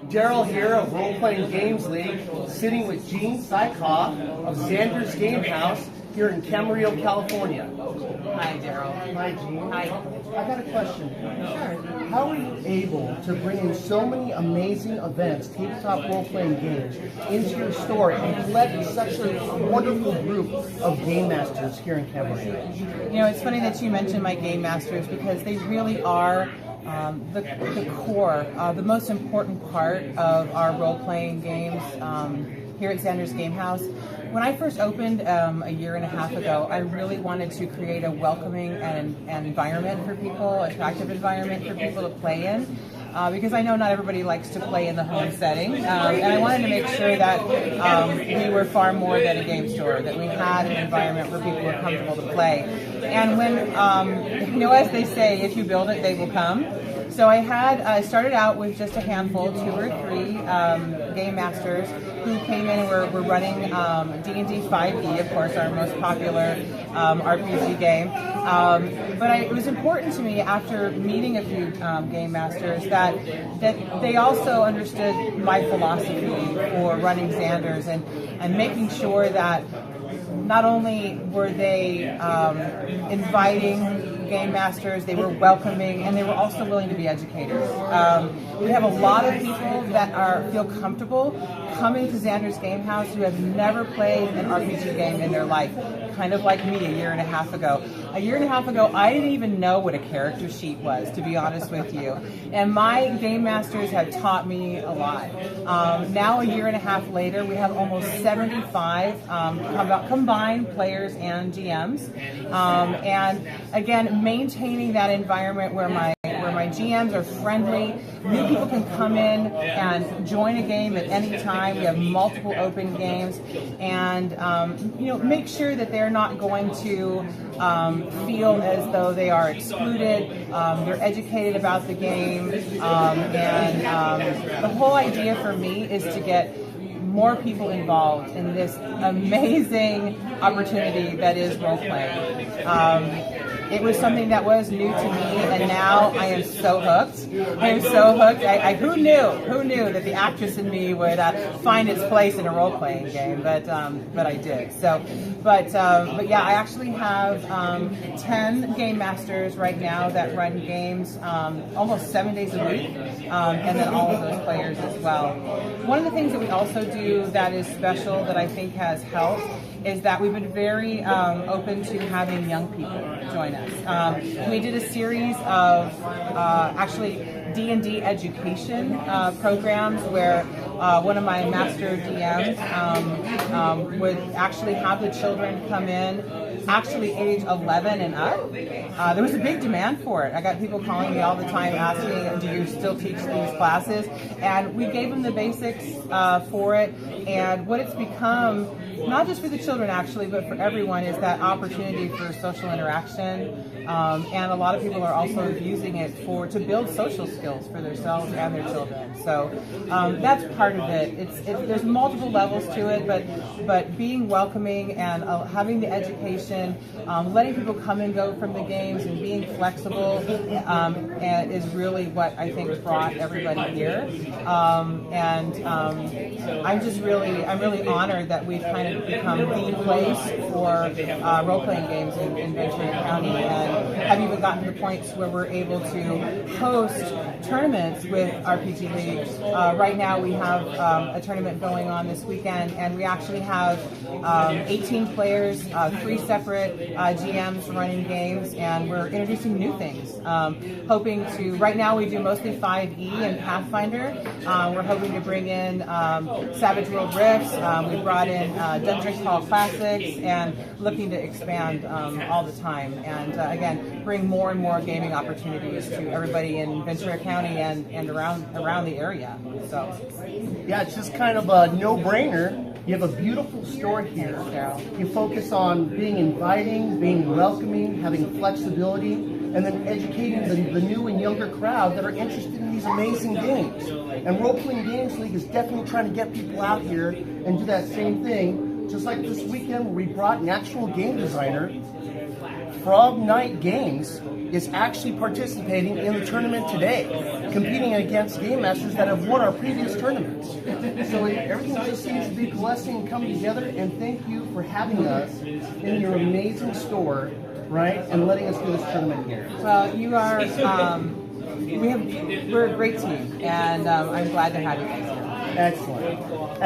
Daryl here of Role Playing Games League, sitting with Jeanne of Zander's Game House here in Camarillo, California. Hi, Daryl. Hi, Jeanne. Hi. I got a question for you. Sure. How are you able to bring in so many amazing events, tabletop role-playing games, into your store and collect such a wonderful group of game masters here in Camarillo? You know, it's funny that you mentioned my game masters because they really are the core, the most important part of our role-playing games here at Zander's Game House. When I first opened a year and a half ago, I really wanted to create a welcoming and environment for people, attractive environment for people to play in. Because I know not everybody likes to play in the home setting, and I wanted to make sure that we were far more than a game store, that we had an environment where people were comfortable to play. And when, as they say, if you build it, they will come. So I started out with just a handful, 2 or 3 game masters who came in and were running D&D 5e, of course, our most popular RPG game. But it was important to me after meeting a few game masters that they also understood my philosophy for running Zander's and making sure that not only were they inviting game masters, they were welcoming, and they were also willing to be educators. We have a lot of people that feel comfortable coming to Zander's Game House who have never played an RPG game in their life, kind of like me a year and a half ago. A year and a half ago, I didn't even know what a character sheet was, to be honest with you. And my game masters have taught me a lot. Now, a year and a half later, we have almost 75 combined players and GMs. And again, maintaining that environment where my GMs are friendly. New people can come in and join a game at any time. We have multiple open games, and make sure that they're not going to feel as though they are excluded. They're educated about the game, and the whole idea for me is to get more people involved in this amazing opportunity that is role playing. It was something that was new to me, and now I am so hooked. I am so hooked. Who knew that the actress in me would find its place in a role-playing game? But I did. But yeah, I actually have 10 game masters right now that run games almost 7 days a week, and then all of those players as well. One of the things that we also do that is special that I think has helped is that we've been very open to having young people join us. We did a series of actually D&D education programs where one of my master DMs would actually have the children come in, actually age 11 and up. There was a big demand for it. I got people calling me all the time asking, do you still teach these classes? And we gave them the basics for it, and what it's become, not just for the children actually, but for everyone, is that opportunity for social interaction. And a lot of people are also using it to build social skills for themselves and their children. So that's part of it. There's multiple levels to it, but being welcoming and having the education, letting people come and go from the games, and being flexible is really what I think brought everybody here. I'm really honored that we've kind of become the place for role-playing games in Ventura County, and have even gotten to points where we're able to host tournaments with RPG League. Right now we have a tournament going on this weekend, and we actually have 18 players, 3 separate GMs running games, and we're introducing new things. Right now we do mostly 5e and Pathfinder. We're hoping to bring in Savage World Rifts. We brought in Dungeon Crawl Classics, and looking to expand all the time. And again, bring more and more gaming opportunities to everybody in Ventura County and around the area. So yeah, it's just kind of a no-brainer. You have a beautiful store here. You focus on being inviting, being welcoming, having flexibility, and then educating the new and younger crowd that are interested in these amazing games. And Role Playing Games League is definitely trying to get people out here and do that same thing. Just like this weekend where we brought an actual game designer, Frog Night Games, is actually participating in the tournament today, competing against game masters that have won our previous tournaments. So everything just seems to be coalescing and coming together, and thank you for having us in your amazing store, right, and letting us do this tournament here. Well, you are, we're a great team, and I'm glad to have you guys here. Excellent.